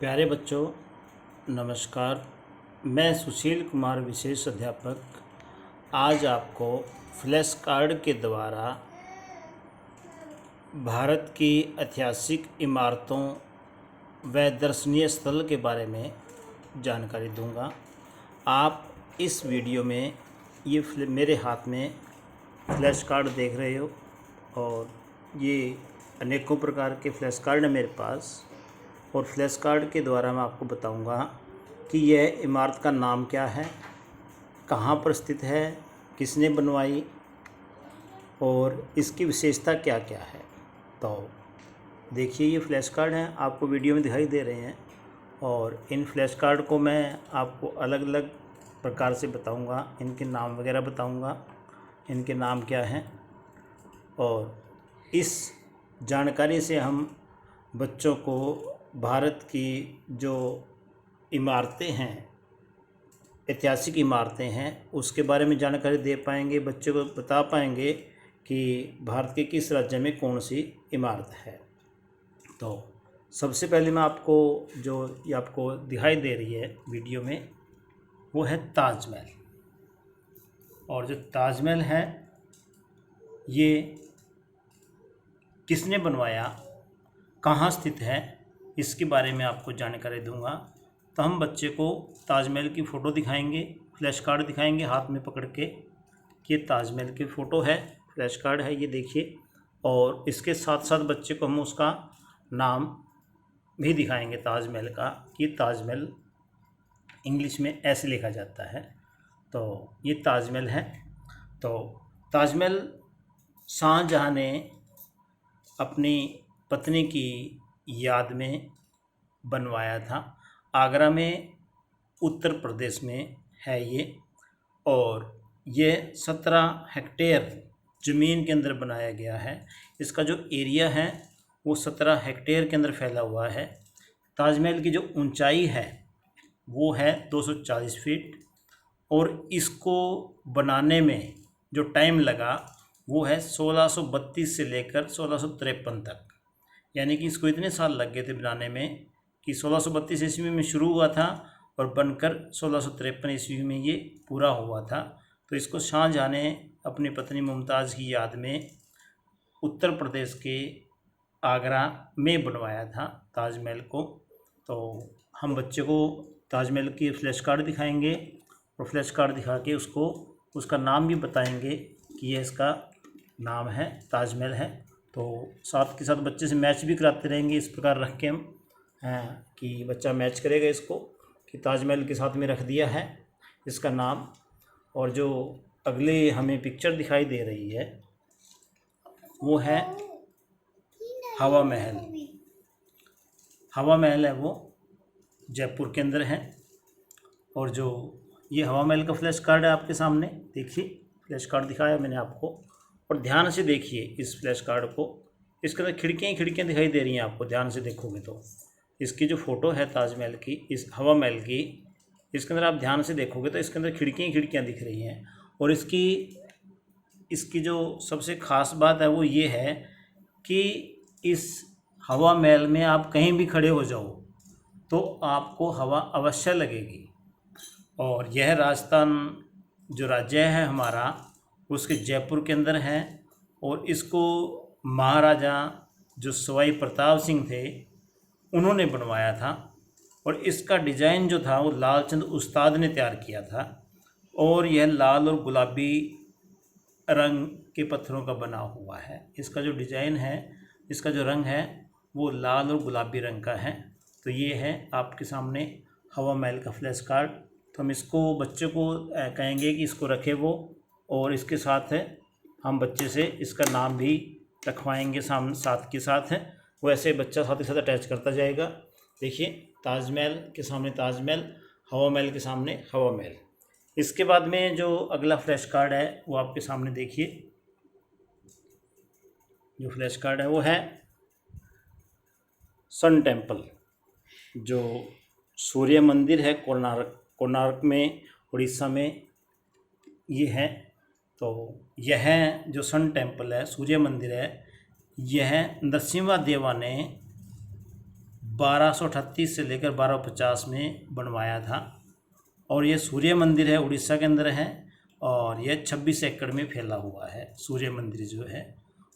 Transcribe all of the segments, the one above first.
प्यारे बच्चों, नमस्कार। मैं सुशील कुमार, विशेष अध्यापक, आज आपको फ्लैश कार्ड के द्वारा भारत की ऐतिहासिक इमारतों व दर्शनीय स्थल के बारे में जानकारी दूंगा। आप इस वीडियो में मेरे हाथ में फ्लैश कार्ड देख रहे हो और ये अनेकों प्रकार के फ्लैश कार्ड है मेरे पास। और फ्लैश कार्ड के द्वारा मैं आपको बताऊंगा कि यह इमारत का नाम क्या है, कहाँ पर स्थित है, किसने बनवाई और इसकी विशेषता क्या क्या है। तो देखिए, ये फ्लैश कार्ड हैं, आपको वीडियो में दिखाई दे रहे हैं। और इन फ्लैश कार्ड को मैं आपको अलग अलग प्रकार से बताऊंगा, इनके नाम वगैरह बताऊंगा, इनके नाम क्या हैं। और इस जानकारी से हम बच्चों को भारत की जो इमारतें हैं, ऐतिहासिक इमारतें हैं, उसके बारे में जानकारी दे पाएंगे, बच्चों को बता पाएंगे कि भारत के किस राज्य में कौन सी इमारत है। तो सबसे पहले मैं आपको जो ये आपको दिखाई दे रही है वीडियो में, वो है ताजमहल। और जो ताजमहल है ये किसने बनवाया, कहाँ स्थित है, इसके बारे में आपको जानकारी दूंगा। तो हम बच्चे को ताजमहल की फ़ोटो दिखाएंगे, फ्लैश कार्ड दिखाएंगे हाथ में पकड़ के कि ये ताजमहल की फ़ोटो है, फ्लैश कार्ड है, ये देखिए। और इसके साथ साथ बच्चे को हम उसका नाम भी दिखाएंगे ताजमहल का, कि ताजमहल इंग्लिश में ऐसे लिखा जाता है। तो ये ताजमहल है। तो ताजमहल शाहजहाँ ने अपनी पत्नी की याद में बनवाया था। आगरा में, उत्तर प्रदेश में है ये। और ये 17 हेक्टेयर ज़मीन के अंदर बनाया गया है। इसका जो एरिया है वो 17 हेक्टेयर के अंदर फैला हुआ है। ताजमहल की जो ऊंचाई है वो है 240 फीट। और इसको बनाने में जो टाइम लगा वो है 1632 से लेकर 1653 तक। यानी कि इसको इतने साल लग गए थे बनाने में कि 1632 ईस्वी में शुरू हुआ था और बनकर 1653 ईस्वी में ये पूरा हुआ था। तो इसको शाहजहाँ ने अपनी पत्नी मुमताज़ की याद में उत्तर प्रदेश के आगरा में बनवाया था ताजमहल को। तो हम बच्चे को ताजमहल की फ्लैश कार्ड दिखाएंगे और फ्लैश कार्ड दिखा के उसको उसका नाम भी बताएंगे कि यह इसका नाम है, ताजमहल है। तो साथ के साथ बच्चे से मैच भी कराते रहेंगे, इस प्रकार रख के हम कि बच्चा मैच करेगा इसको कि ताजमहल के साथ में रख दिया है इसका नाम। और जो अगले हमें पिक्चर दिखाई दे रही है वो है हवा महल। हवा महल है वो जयपुर के अंदर है। और जो ये हवा महल का फ्लैश कार्ड है आपके सामने, देखिए फ्लैश कार्ड दिखाया मैंने आपको। और ध्यान से देखिए इस फ्लैश कार्ड को, इसके अंदर खिड़कियाँ ही खिड़कियाँ दिखाई दे रही हैं आपको, ध्यान से देखोगे तो। इसकी जो फ़ोटो है ताजमहल की, इस हवा महल की, इसके अंदर आप ध्यान से देखोगे तो इसके अंदर खिड़कियाँ ही खिड़कियाँ दिख रही हैं। और इसकी जो सबसे ख़ास बात है वो ये है कि इस हवा महल में आप कहीं भी खड़े हो जाओ तो आपको हवा अवश्य लगेगी। और यह राजस्थान जो राज्य है हमारा, उसके जयपुर के अंदर है। और इसको महाराजा जो सवाई प्रताप सिंह थे उन्होंने बनवाया था। और इसका डिज़ाइन जो था वो लालचंद उस्ताद ने तैयार किया था। और यह लाल और गुलाबी रंग के पत्थरों का बना हुआ है। इसका जो डिज़ाइन है, इसका जो रंग है वो लाल और गुलाबी रंग का है। तो ये है आपके सामने हवा महल का फ्लैश कार्ड। तो हम इसको बच्चे को कहेंगे कि इसको रखे वो, और इसके साथ है हम बच्चे से इसका नाम भी रखवाएंगे साथ के साथ है। वो ऐसे बच्चा साथ ही साथ अटैच करता जाएगा। देखिए, ताजमहल के सामने ताजमहल, हवा महल के सामने हवा महल। इसके बाद में जो अगला फ्लैश कार्ड है वो आपके सामने देखिए। जो फ्लैश कार्ड है वो है सन टेम्पल, जो सूर्य मंदिर है कोणार्क में, उड़ीसा में ये है। तो यह जो सन टेम्पल है, सूर्य मंदिर है, यह नरसिम्हा देवा ने 1238 से लेकर 1250 में बनवाया था। और ये सूर्य मंदिर है, उड़ीसा के अंदर है और यह 26 एकड़ में फैला हुआ है सूर्य मंदिर जो है।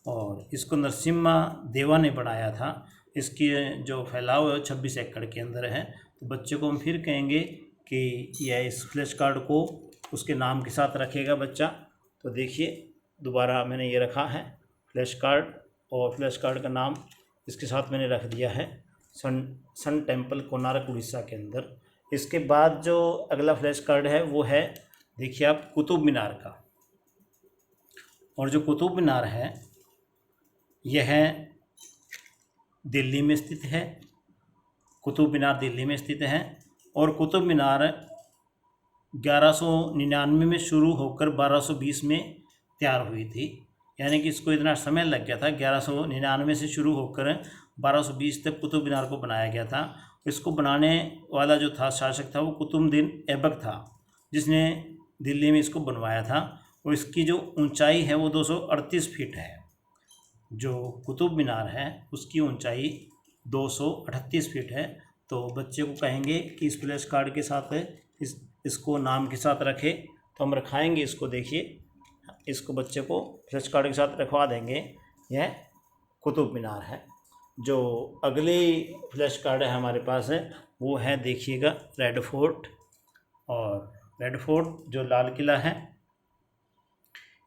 और इसको नरसिम्हा देवा ने बनाया था। इसकी जो फैलाव है 26 एकड़ के अंदर है। तो बच्चे को हम फिर कहेंगे कि यह इस फ्लैश कार्ड को उसके नाम के साथ रखेगा बच्चा। तो देखिए दोबारा मैंने ये रखा है फ्लैश कार्ड, और फ्लैश कार्ड का नाम इसके साथ मैंने रख दिया है सन टेम्पल कोणार्क उड़ीसा के अंदर। इसके बाद जो अगला फ्लैश कार्ड है वो है, देखिए आप, कुतुब मीनार का। और जो कुतुब मीनार है यह दिल्ली में स्थित है। कुतुब मीनार दिल्ली में स्थित है और कुतुब मीनार 1199 में शुरू होकर 1220 में तैयार हुई थी। यानी कि इसको इतना समय लग गया था, 1199 से शुरू होकर 1220 तक कुतुब मीनार को बनाया गया था। इसको बनाने वाला जो था शासक था वो कुतुबुद्दीन ऐबक था, जिसने दिल्ली में इसको बनवाया था। और इसकी जो ऊंचाई है वो 238 फीट है। जो कुतुब मीनार है उसकी ऊंचाई 238 फीट है। तो बच्चे को कहेंगे कि इस फ्लैश कार्ड के साथ इसको नाम के साथ रखे। तो हम रखाएंगे इसको, देखिए इसको बच्चे को फ्लैश कार्ड के साथ रखवा देंगे। यह कुतुब मीनार है। जो अगली फ्लैश कार्ड है हमारे पास है वो है, देखिएगा, रेड फोर्ट। और रेड फोर्ट जो लाल किला है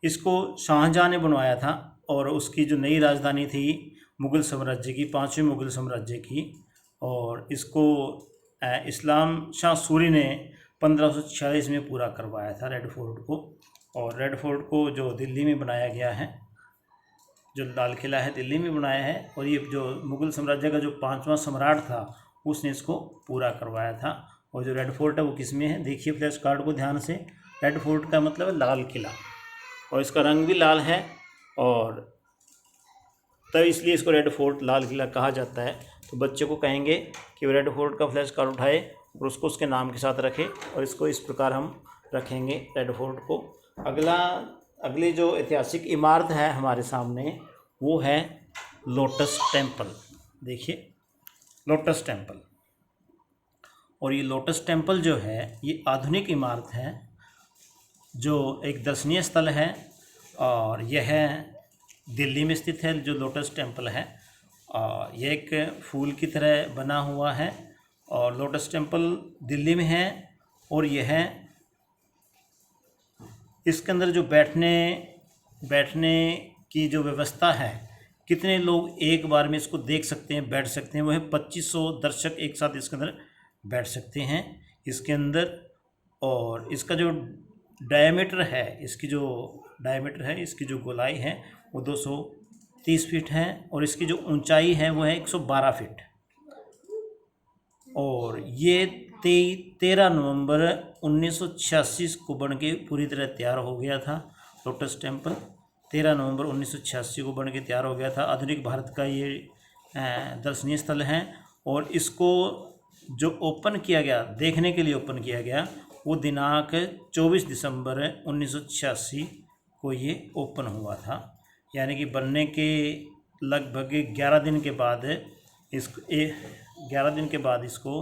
इसको शाहजहाँ ने बनवाया था। और उसकी जो नई राजधानी थी मुग़ल साम्राज्य की, 5वें मुग़ल साम्राज्य की। और इसको इस्लाम शाह सूरी ने 1546 में पूरा करवाया था रेड फोर्ट को। और रेड फोर्ट को जो दिल्ली में बनाया गया है, जो लाल किला है दिल्ली में बनाया है। और ये जो मुग़ल साम्राज्य का जो 5वां सम्राट था उसने इसको पूरा करवाया था। और जो रेड फोर्ट है वो किस में है, देखिए फ्लैश कार्ड को ध्यान से। रेड फोर्ट का मतलब है लाल किला, और इसका रंग भी लाल है। और तब इसलिए इसको रेड फोर्ट, लाल किला कहा जाता है। तो बच्चे को कहेंगे कि वो रेड फोर्ट का फ्लैश कार्ड उठाए और उसको उसके नाम के साथ रखे। और इसको इस प्रकार हम रखेंगे रेड फोर्ट को। अगली जो ऐतिहासिक इमारत है हमारे सामने वो है लोटस टेम्पल। देखिए लोटस टेम्पल। और ये लोटस टेम्पल जो है ये आधुनिक इमारत है, जो एक दर्शनीय स्थल है। और यह दिल्ली में स्थित है। जो लोटस टेम्पल है यह एक फूल की तरह बना हुआ है। और लोटस टेम्पल दिल्ली में है। और यह इसके अंदर जो बैठने की जो व्यवस्था है, कितने लोग एक बार में इसको देख सकते हैं, बैठ सकते हैं, वो है 2500 दर्शक एक साथ इसके अंदर बैठ सकते हैं इसके अंदर। और इसका जो डायमीटर है, इसकी जो गोलाई है वो 230 फीट है। और इसकी जो ऊंचाई है वो है 112 फीट। और ये 13 नवंबर 1986 को बन के पूरी तरह तैयार हो गया था। लोटस टेम्पल 13 नवंबर 1986 को बन के तैयार हो गया था। आधुनिक भारत का ये दर्शनीय स्थल है। और इसको जो ओपन किया गया, देखने के लिए ओपन किया गया, वो दिनांक 24 दिसंबर 1986 को ये ओपन हुआ था। यानी कि बनने के लगभग 11 दिन के बाद इसको 11 दिन के बाद इसको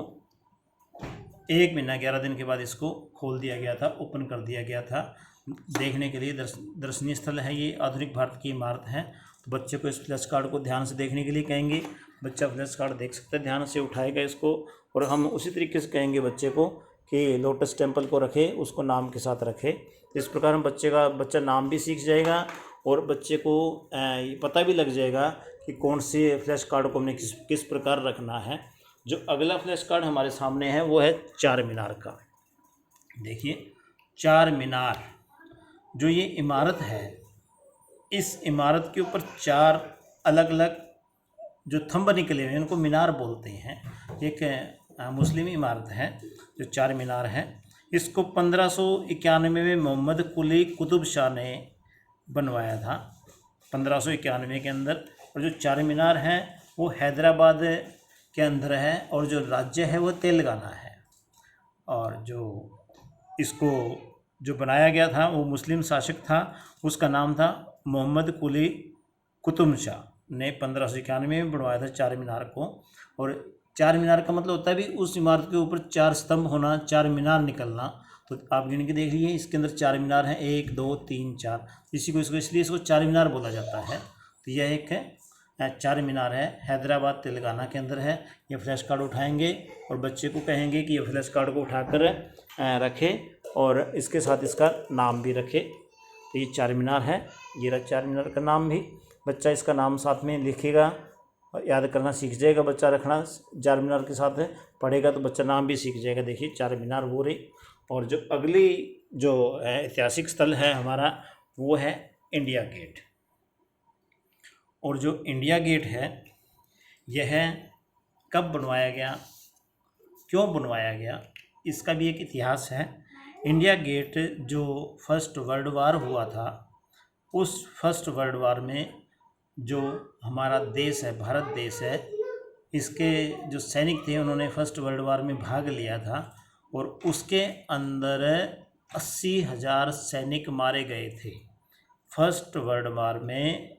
1 महीना 11 दिन के बाद इसको खोल दिया गया था, ओपन कर दिया गया था। देखने के लिए दर्शनीय स्थल है ये, आधुनिक भारत की इमारत है। तो बच्चे को इस फ्लैश कार्ड को ध्यान से देखने के लिए कहेंगे। बच्चा फ्लैश कार्ड देख सकता है, ध्यान से उठाएगा इसको। और हम उसी तरीके से कहेंगे बच्चे को कि लोटस टेम्पल को रखे, उसको नाम के साथ रखे। तो इस प्रकार हम बच्चा नाम भी सीख जाएगा और बच्चे को पता भी लग जाएगा कि कौन से फ्लैश कार्ड को हमने किस प्रकार रखना है। जो अगला फ्लैश कार्ड हमारे सामने है वो है चार मीनार का। देखिए चार मीनार, जो ये इमारत है, इस इमारत के ऊपर 4 अलग अलग जो थंब निकले हुए हैं उनको मीनार बोलते हैं। एक मुस्लिम इमारत है जो चार मीनार है। इसको 1591 में मोहम्मद कुली कुतुब शाह ने बनवाया था, 1591 के अंदर। और जो चार मीनार है वो हैदराबाद के अंदर है और जो राज्य है वो तेलंगाना है। और जो इसको जो बनाया गया था वो मुस्लिम शासक था, उसका नाम था मोहम्मद कुली कुतुब शाह ने 1591 में बनवाया था चार मीनार को। और चार मीनार का मतलब होता है भी उस इमारत के ऊपर 4 स्तंभ होना, 4 मीनार निकलना। तो आप गिन के देख लीजिए, इसके अंदर 4 मीनार हैं, 1 2 3 4। इसी को इसको इसलिए इसको चार मीनार बोला जाता है। तो यह एक चार मीनार है, हैदराबाद तेलंगाना के अंदर है। ये फ्लैश कार्ड उठाएंगे और बच्चे को कहेंगे कि ये फ्लैश कार्ड को उठाकर रखे और इसके साथ इसका नाम भी रखे। तो ये चार मीनार है, ये रहा चार मीनार का नाम भी। बच्चा इसका नाम साथ में लिखेगा और याद करना सीख जाएगा बच्चा, रखना चार मीनार के साथ पढ़ेगा तो बच्चा नाम भी सीख जाएगा। देखिए चार मीनार वो रही। और जो अगली जो ऐतिहासिक स्थल है हमारा वो है इंडिया गेट। और जो इंडिया गेट है यह कब बनवाया गया, क्यों बनवाया गया, इसका भी एक इतिहास है। इंडिया गेट जो फर्स्ट वर्ल्ड वार हुआ था, उस फर्स्ट वर्ल्ड वार में जो हमारा देश है, भारत देश है, इसके जो सैनिक थे उन्होंने फर्स्ट वर्ल्ड वार में भाग लिया था और उसके अंदर 80,000 सैनिक मारे गए थे। फर्स्ट वर्ल्ड वार में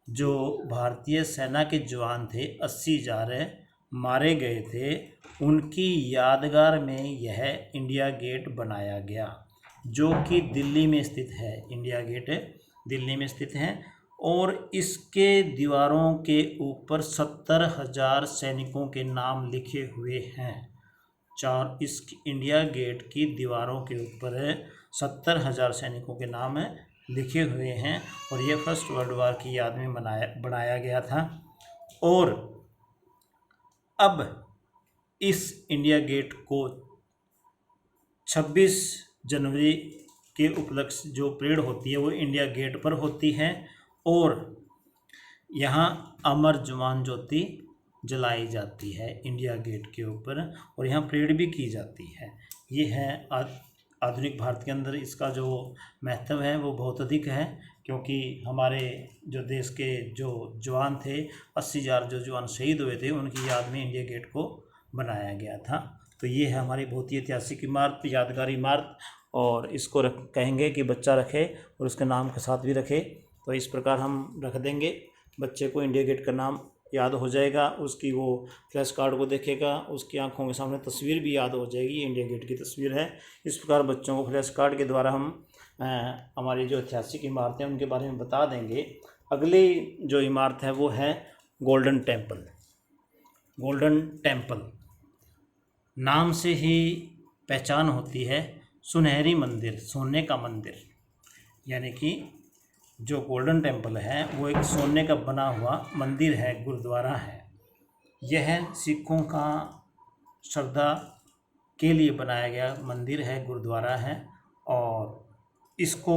जो भारतीय सेना के जवान थे 80,000 मारे गए थे, उनकी यादगार में यह इंडिया गेट बनाया गया जो कि दिल्ली में स्थित है। इंडिया गेट दिल्ली में स्थित है और इसके दीवारों के ऊपर 70,000 सैनिकों के नाम लिखे हुए हैं। इस इंडिया गेट की दीवारों के ऊपर 70,000 सैनिकों के नाम लिखे हुए हैं और यह फर्स्ट वर्ल्ड वार की याद में बनाया गया था। और अब इस इंडिया गेट को 26 जनवरी के उपलक्ष्य जो परेड होती है वो इंडिया गेट पर होती है और यहाँ अमर जवान ज्योति जलाई जाती है इंडिया गेट के ऊपर और यहाँ परेड भी की जाती है। ये है आधुनिक भारत के अंदर इसका जो महत्व है वो बहुत अधिक है, क्योंकि हमारे जो देश के जो जवान थे 80,000 जो जवान शहीद हुए थे उनकी याद में इंडिया गेट को बनाया गया था। तो ये है हमारी बहुत ही ऐतिहासिक इमारत, यादगार इमारत और इसको कहेंगे कि बच्चा रखे और उसके नाम के साथ भी रखे। तो इस प्रकार हम रख देंगे, बच्चे को इंडिया गेट का नाम याद हो जाएगा, उसकी वो फ्लैश कार्ड को देखेगा, उसकी आंखों के सामने तस्वीर भी याद हो जाएगी, इंडिया गेट की तस्वीर है। इस प्रकार बच्चों को फ्लैश कार्ड के द्वारा हम हमारी जो ऐतिहासिक इमारतें हैं उनके बारे में बता देंगे। अगली जो इमारत है वो है गोल्डन टेम्पल। गोल्डन टेम्पल नाम से ही पहचान होती है, सुनहरी मंदिर, सोने का मंदिर। यानी कि जो गोल्डन टेम्पल है वो एक सोने का बना हुआ मंदिर है, गुरुद्वारा है। यह सिखों का श्रद्धा के लिए बनाया गया मंदिर है, गुरुद्वारा है और इसको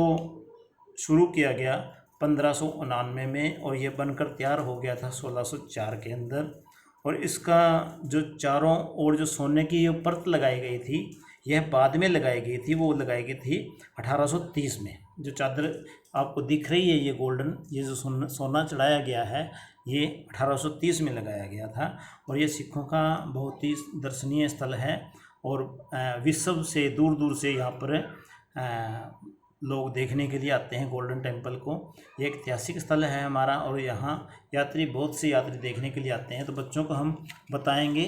शुरू किया गया 1599 में और ये बनकर तैयार हो गया था 1604 के अंदर। और इसका जो चारों ओर जो सोने की ये परत लगाई गई थी यह बाद में लगाई गई थी, वो लगाई गई थी 1830 में। जो चादर आपको दिख रही है ये गोल्डन, ये जो सोना चढ़ाया गया है ये 1830 में लगाया गया था और ये सिखों का बहुत ही दर्शनीय स्थल है और विश्व से दूर दूर से यहाँ पर लोग देखने के लिए आते हैं गोल्डन टेम्पल को। ये एक ऐतिहासिक स्थल है हमारा और यहाँ यात्री, बहुत से यात्री देखने के लिए आते हैं। तो बच्चों को हम बताएंगे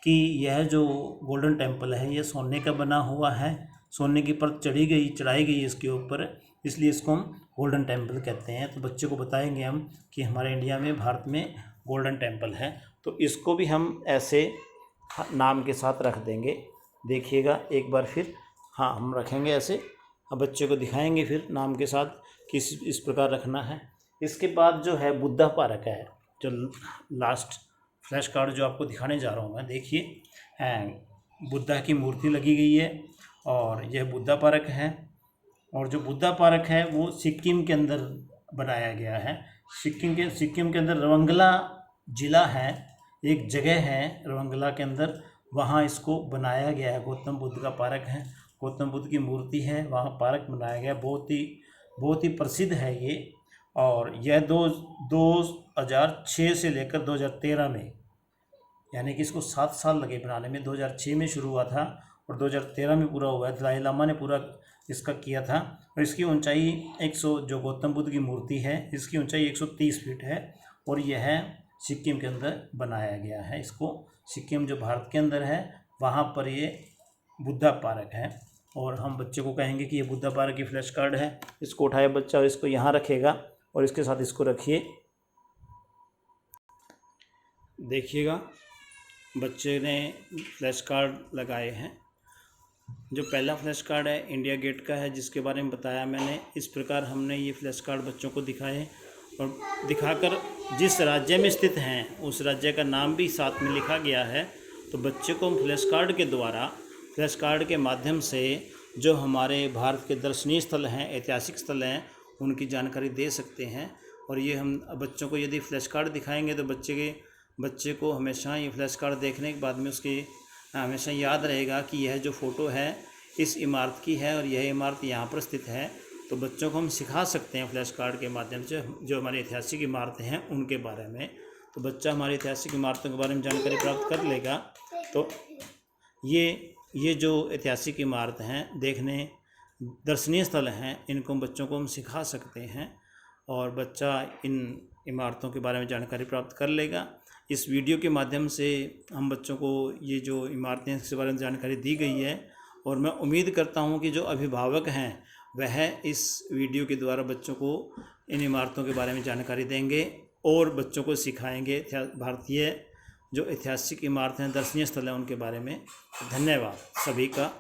कि यह जो गोल्डन टेम्पल है ये सोने का बना हुआ है, सोने की परत चढ़ाई गई इसके ऊपर, इसलिए इसको हम गोल्डन टेम्पल कहते हैं। तो बच्चे को बताएंगे हम कि हमारे इंडिया में, भारत में गोल्डन टेम्पल है। तो इसको भी हम ऐसे नाम के साथ रख देंगे, देखिएगा एक बार फिर। हाँ, हम रखेंगे ऐसे, अब बच्चे को दिखाएंगे फिर नाम के साथ किस इस प्रकार रखना है। इसके बाद जो है बुद्धा पार्क है, जो लास्ट फ्लैश कार्ड जो आपको दिखाने जा रहा हूँ मैं, देखिए बुद्धा की मूर्ति लगी गई है और यह बुद्धा पार्क है। और जो बुद्धा पार्क है वो सिक्किम के अंदर बनाया गया है। सिक्किम के अंदर रवंगला ज़िला है, एक जगह है रवंगला के अंदर, वहाँ इसको बनाया गया है। गौतम बुद्ध का पार्क है, गौतम बुद्ध की मूर्ति है, वहाँ पार्क बनाया गया, बहुत ही प्रसिद्ध है ये। और यह 2006 से लेकर 2013 में, यानी कि इसको 7 साल लगे बनाने में। 2006 में शुरू हुआ था और 2013 में पूरा हुआ है। दलाई लामा ने पूरा इसका किया था। और इसकी ऊंचाई 100, जो गौतम बुद्ध की मूर्ति है इसकी ऊंचाई 130 फीट है और यह सिक्किम के अंदर बनाया गया है। इसको सिक्किम जो भारत के अंदर है वहाँ पर ये बुद्धा पार्क है। और हम बच्चे को कहेंगे कि ये बुद्धा पार्क की फ्लैश कार्ड है। इसको उठाए बच्चा और इसको यहाँ रखेगा और इसके साथ इसको रखिए। देखिएगा बच्चे ने फ्लैश कार्ड लगाए हैं। जो पहला फ्लैश कार्ड है इंडिया गेट का है, जिसके बारे में बताया मैंने। इस प्रकार हमने ये फ्लैश कार्ड बच्चों को दिखाए और दिखाकर जिस राज्य में स्थित हैं उस राज्य का नाम भी साथ में लिखा गया है। तो बच्चे को हम फ्लैश कार्ड के द्वारा, फ्लैश कार्ड के माध्यम से जो हमारे भारत के दर्शनीय स्थल हैं, ऐतिहासिक स्थल हैं, उनकी जानकारी दे सकते हैं। और ये हम बच्चों को यदि फ्लैश कार्ड दिखाएंगे तो बच्चे को हमेशा ये फ्लैश कार्ड देखने के बाद में उसकी हमेशा याद रहेगा कि यह जो फ़ोटो है इस इमारत की है और यह इमारत यहाँ पर स्थित है। तो बच्चों को हम सिखा सकते हैं फ्लैश कार्ड के माध्यम से जो हमारी ऐतिहासिक इमारतें हैं उनके बारे में। तो बच्चा हमारी ऐतिहासिक इमारतों के बारे में जानकारी प्राप्त कर लेगा। तो ये जो ऐतिहासिक इमारत हैं, देखने दर्शनीय स्थल हैं, इनको बच्चों को हम सिखा सकते हैं और बच्चा इन इमारतों के बारे में जानकारी प्राप्त कर लेगा। इस वीडियो के माध्यम से हम बच्चों को ये जो इमारतें इसके बारे में जानकारी दी गई है और मैं उम्मीद करता हूँ कि जो अभिभावक हैं वह इस वीडियो के द्वारा बच्चों को इन इमारतों के बारे में जानकारी देंगे और बच्चों को सिखाएंगे भारतीय जो ऐतिहासिक इमारतें हैं, दर्शनीय स्थल हैं, उनके बारे में। धन्यवाद सभी का।